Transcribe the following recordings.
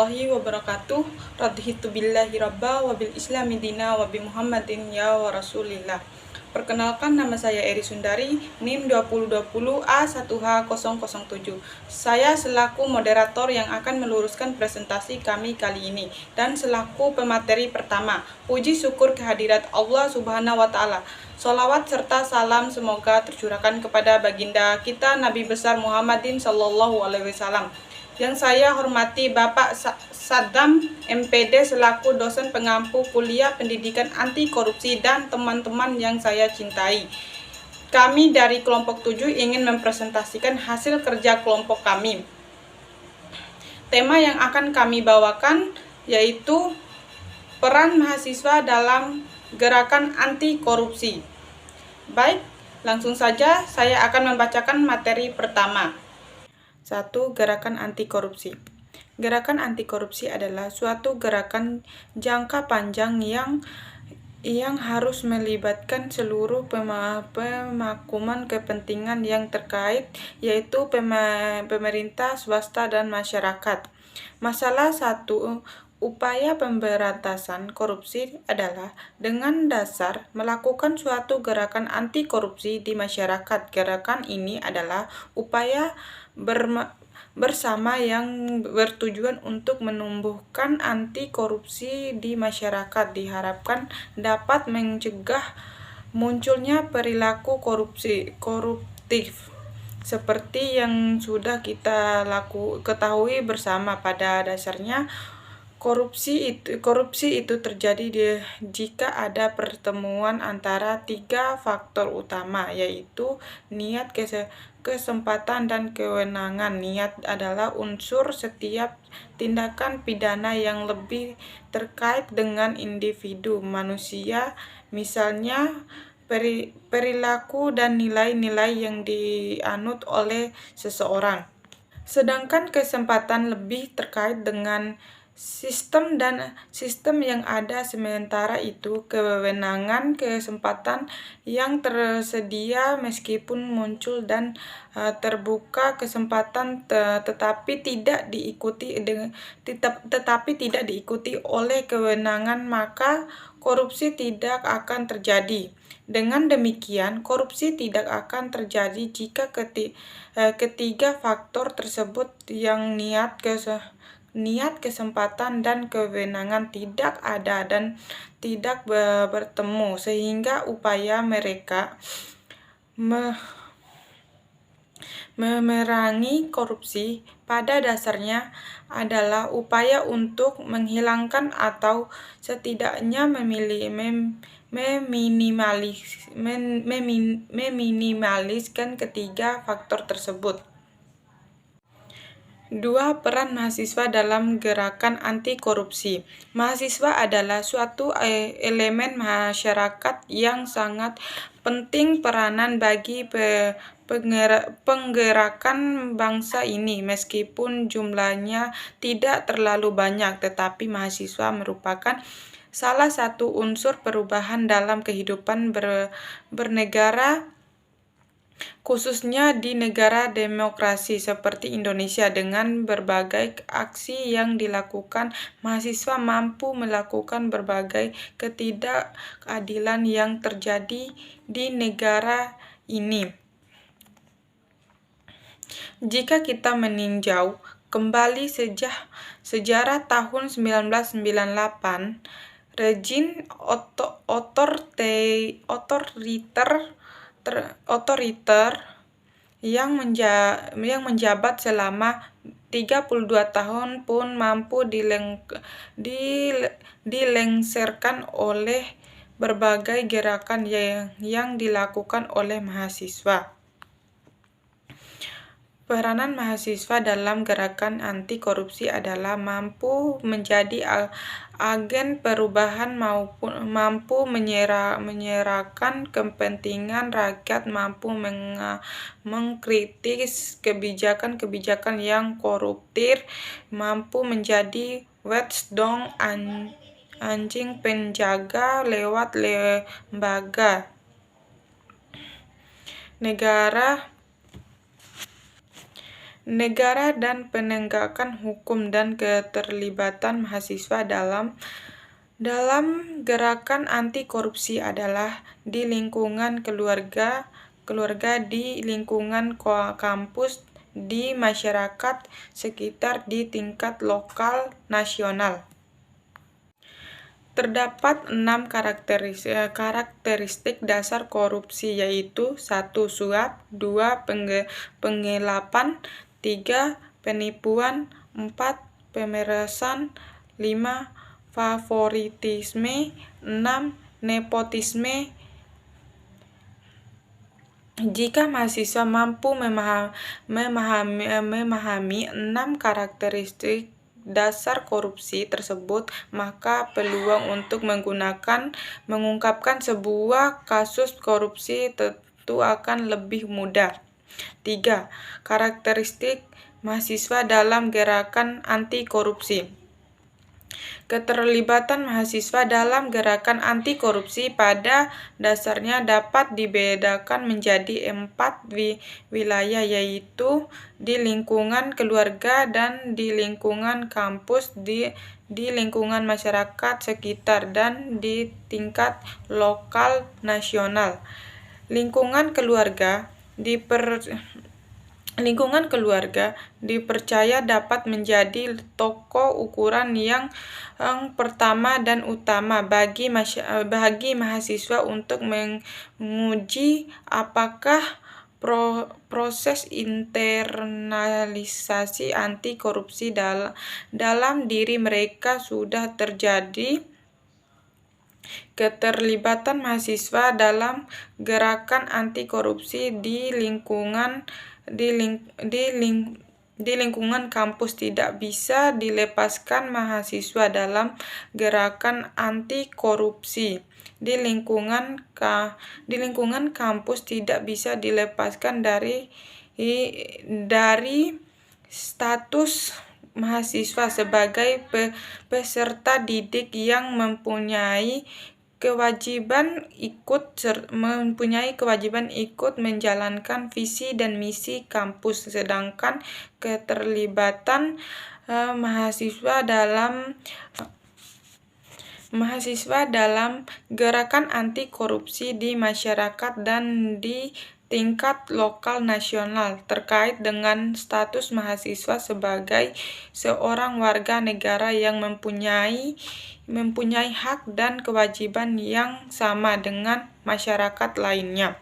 warahmatullahi wabarakatuh. Radhitu billahi rabba wa bil islami dina wa bi Muhammadin ya wa rasulillah. Perkenalkan, nama saya Eri Sundari, NIM 2020A1H007. Saya selaku moderator yang akan meluruskan presentasi kami kali ini, dan selaku pemateri pertama. Puji syukur kehadirat Allah Subhanahu wa Ta'ala. Sholawat serta salam semoga tercurahkan kepada baginda kita Nabi besar Muhammadin Sallallahu Alaihi Wasallam. Yang saya hormati Bapak Saddam MPD selaku dosen pengampu kuliah pendidikan anti korupsi, dan teman-teman yang saya cintai. Kami dari kelompok 7 ingin mempresentasikan hasil kerja kelompok kami. Tema yang akan kami bawakan yaitu peran mahasiswa dalam gerakan anti korupsi. Baik, langsung saja saya akan membacakan materi pertama. 1. Gerakan anti korupsi. Gerakan anti korupsi adalah suatu gerakan jangka panjang yang harus melibatkan seluruh pemangkuan kepentingan yang terkait, yaitu pemerintah, swasta, dan masyarakat. Masalah 1. Upaya pemberantasan korupsi adalah dengan dasar melakukan suatu gerakan anti korupsi di masyarakat. Gerakan ini adalah upaya bersama yang bertujuan untuk menumbuhkan anti korupsi di masyarakat. Diharapkan dapat mencegah munculnya perilaku koruptif seperti yang sudah kita ketahui bersama. Pada dasarnya korupsi itu terjadi jika ada pertemuan antara 3 faktor utama, yaitu niat, kesempatan, dan kewenangan. Niat adalah unsur setiap tindakan pidana yang lebih terkait dengan individu manusia, misalnya perilaku dan nilai-nilai yang dianut oleh seseorang. Sedangkan kesempatan lebih terkait dengan sistem yang ada, sementara itu kewenangan kesempatan yang tersedia meskipun muncul dan terbuka kesempatan tetapi tidak diikuti oleh kewenangan, maka korupsi tidak akan terjadi. Dengan demikian, korupsi tidak akan terjadi jika ketiga faktor tersebut, yang niat, kesempatan, dan kewenangan tidak ada dan tidak bertemu, sehingga upaya mereka memerangi korupsi pada dasarnya adalah upaya untuk menghilangkan atau setidaknya meminimaliskan ketiga faktor tersebut. 2. Peran mahasiswa dalam gerakan anti korupsi. Mahasiswa adalah suatu elemen masyarakat yang sangat penting peranan bagi penggerakan bangsa ini. Meskipun jumlahnya tidak terlalu banyak, tetapi mahasiswa merupakan salah satu unsur perubahan dalam kehidupan bernegara, khususnya di negara demokrasi seperti Indonesia. Dengan berbagai aksi yang dilakukan, mahasiswa mampu melakukan berbagai ketidakadilan yang terjadi di negara ini. Jika kita meninjau kembali sejarah tahun 1998, rejim otoriter yang menjabat selama 32 tahun pun mampu dilengsarkan oleh berbagai gerakan yang dilakukan oleh mahasiswa. Peranan mahasiswa dalam gerakan anti korupsi adalah mampu menjadi agen perubahan, mampu menyerahkan kepentingan rakyat, mampu mengkritis kebijakan yang koruptif, mampu menjadi watchdog, anjing penjaga lewat lembaga negara negara dan penegakan hukum dan keterlibatan mahasiswa dalam gerakan anti korupsi adalah di lingkungan keluarga, di lingkungan kampus, di masyarakat sekitar, di tingkat lokal, nasional. Terdapat 6 karakteristik dasar korupsi, yaitu 1. Suap, 2. Penggelapan, 3. Penipuan, 4. Pemerasan, 5. Favoritisme, 6. Nepotisme. Jika mahasiswa mampu memahami 6 karakteristik dasar korupsi tersebut, maka peluang untuk mengungkapkan sebuah kasus korupsi tentu akan lebih mudah. 3. Karakteristik mahasiswa dalam gerakan anti korupsi. Keterlibatan mahasiswa dalam gerakan anti korupsi pada dasarnya dapat dibedakan menjadi 4 wilayah, yaitu di lingkungan keluarga dan di lingkungan kampus, di lingkungan masyarakat sekitar, dan di tingkat lokal nasional. Lingkungan keluarga dipercaya dapat menjadi toko ukuran yang pertama dan utama bagi mahasiswa untuk menguji apakah proses internalisasi anti korupsi dalam diri mereka sudah terjadi. Keterlibatan mahasiswa dalam gerakan anti korupsi di lingkungan kampus tidak bisa dilepaskan. Mahasiswa dalam gerakan anti korupsi di lingkungan kampus tidak bisa dilepaskan dari status mahasiswa sebagai peserta didik yang mempunyai kewajiban ikut menjalankan visi dan misi kampus. Sedangkan keterlibatan mahasiswa dalam gerakan anti korupsi di masyarakat dan di tingkat lokal nasional terkait dengan status mahasiswa sebagai seorang warga negara yang mempunyai hak dan kewajiban yang sama dengan masyarakat lainnya.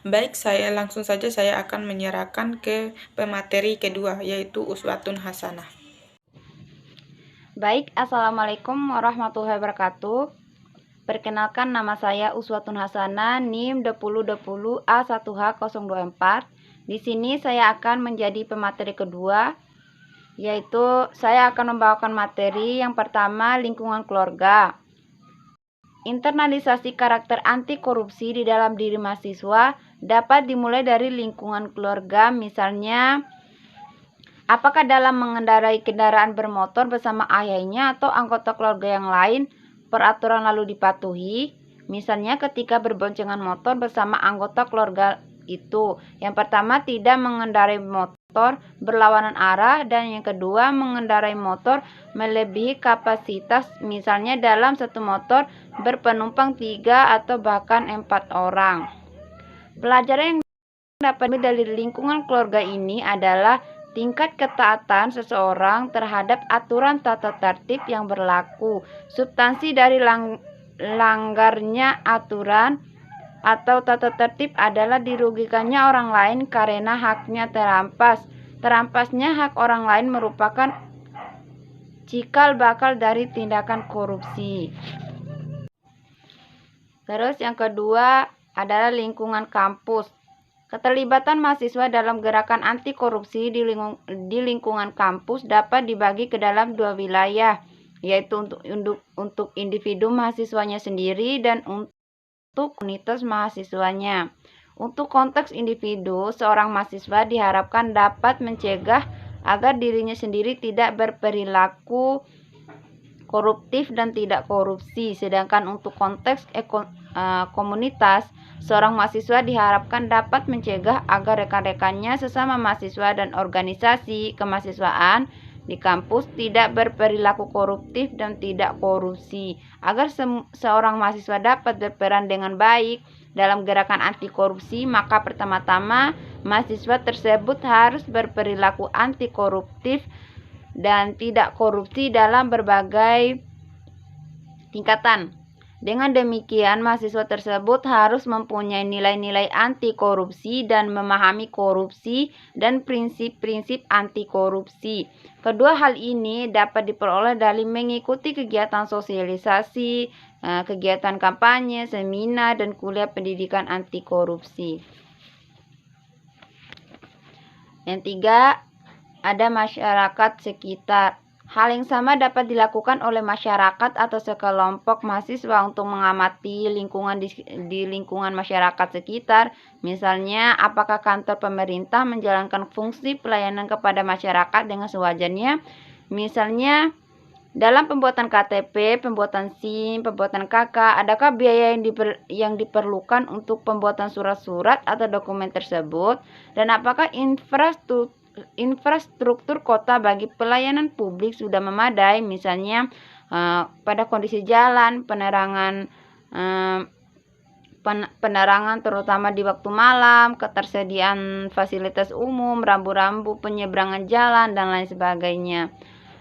Baik, langsung saja saya akan menyerahkan ke pemateri kedua, yaitu uswatun hasanah. Baik, Assalamualaikum warahmatullahi wabarakatuh. Perkenalkan, nama saya Uswatun Hasanah, NIM 2020 A1H024. Di sini saya akan menjadi pemateri kedua, yaitu saya akan membawakan materi yang pertama, lingkungan keluarga. Internalisasi karakter anti korupsi di dalam diri mahasiswa dapat dimulai dari lingkungan keluarga, misalnya apakah dalam mengendarai kendaraan bermotor bersama ayahnya atau anggota keluarga yang lain peraturan lalu dipatuhi. Misalnya ketika berboncengan motor bersama anggota keluarga itu, yang pertama tidak mengendarai motor berlawanan arah, dan yang kedua mengendarai motor melebihi kapasitas, misalnya dalam satu motor berpenumpang 3 atau bahkan 4 orang. Pelajaran yang dapat dari lingkungan keluarga ini adalah tingkat ketaatan seseorang terhadap aturan tata tertib yang berlaku. Substansi dari langgarnya aturan atau tata tertib adalah dirugikannya orang lain karena haknya terampas. Terampasnya hak orang lain merupakan cikal bakal dari tindakan korupsi. Terus yang kedua adalah lingkungan kampus. Keterlibatan mahasiswa dalam gerakan anti korupsi di lingkungan kampus dapat dibagi ke dalam 2 wilayah, yaitu untuk individu mahasiswanya sendiri dan untuk komunitas mahasiswanya. Untuk konteks individu, seorang mahasiswa diharapkan dapat mencegah agar dirinya sendiri tidak berperilaku koruptif dan tidak korupsi. Sedangkan untuk konteks komunitas, seorang mahasiswa diharapkan dapat mencegah agar rekan-rekannya sesama mahasiswa dan organisasi kemahasiswaan di kampus tidak berperilaku koruptif dan tidak korupsi. Agar seorang mahasiswa dapat berperan dengan baik dalam gerakan anti korupsi, maka pertama-tama mahasiswa tersebut harus berperilaku anti koruptif dan tidak korupsi dalam berbagai tingkatan. Dengan demikian, mahasiswa tersebut harus mempunyai nilai-nilai anti korupsi dan memahami korupsi dan prinsip-prinsip anti korupsi. Kedua hal ini dapat diperoleh dari mengikuti kegiatan sosialisasi, kegiatan kampanye, seminar, dan kuliah pendidikan anti korupsi. Yang tiga, ada masyarakat sekitar. Hal yang sama dapat dilakukan oleh masyarakat atau sekelompok mahasiswa untuk mengamati lingkungan di lingkungan masyarakat sekitar. Misalnya, apakah kantor pemerintah menjalankan fungsi pelayanan kepada masyarakat dengan sewajarnya? Misalnya, dalam pembuatan KTP, pembuatan SIM, pembuatan KK, adakah biaya yang diperlukan untuk pembuatan surat-surat atau dokumen tersebut? Dan apakah infrastruktur kota bagi pelayanan publik sudah memadai, misalnya pada kondisi jalan, penerangan terutama di waktu malam, ketersediaan fasilitas umum, rambu-rambu penyeberangan jalan, dan lain sebagainya.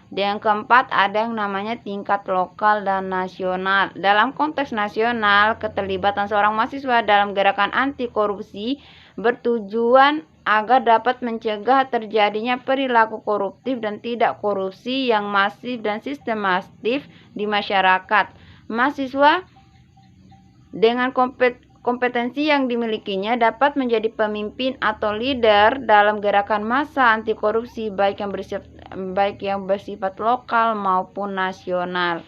Dan yang keempat, ada yang namanya tingkat lokal dan nasional. Dalam konteks nasional, keterlibatan seorang mahasiswa dalam gerakan anti korupsi bertujuan agar dapat mencegah terjadinya perilaku koruptif dan tidak korupsi yang masif dan sistematis di masyarakat. Mahasiswa dengan kompetensi yang dimilikinya dapat menjadi pemimpin atau leader dalam gerakan massa anti korupsi baik yang bersifat lokal maupun nasional.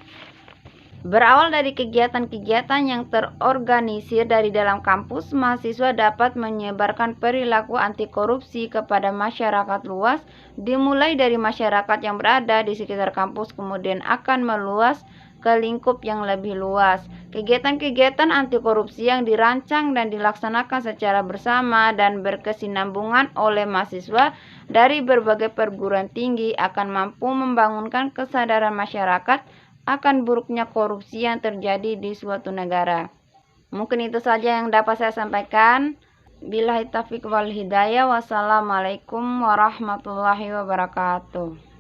Berawal dari kegiatan-kegiatan yang terorganisir dari dalam kampus, mahasiswa dapat menyebarkan perilaku anti korupsi kepada masyarakat luas, dimulai dari masyarakat yang berada di sekitar kampus, kemudian akan meluas ke lingkup yang lebih luas. Kegiatan-kegiatan anti korupsi yang dirancang dan dilaksanakan secara bersama dan berkesinambungan oleh mahasiswa dari berbagai perguruan tinggi akan mampu membangunkan kesadaran masyarakat akan buruknya korupsi yang terjadi di suatu negara. Mungkin itu saja yang dapat saya sampaikan. Billahi taufiq wal hidayah. Wassalamualaikum warahmatullahi wabarakatuh.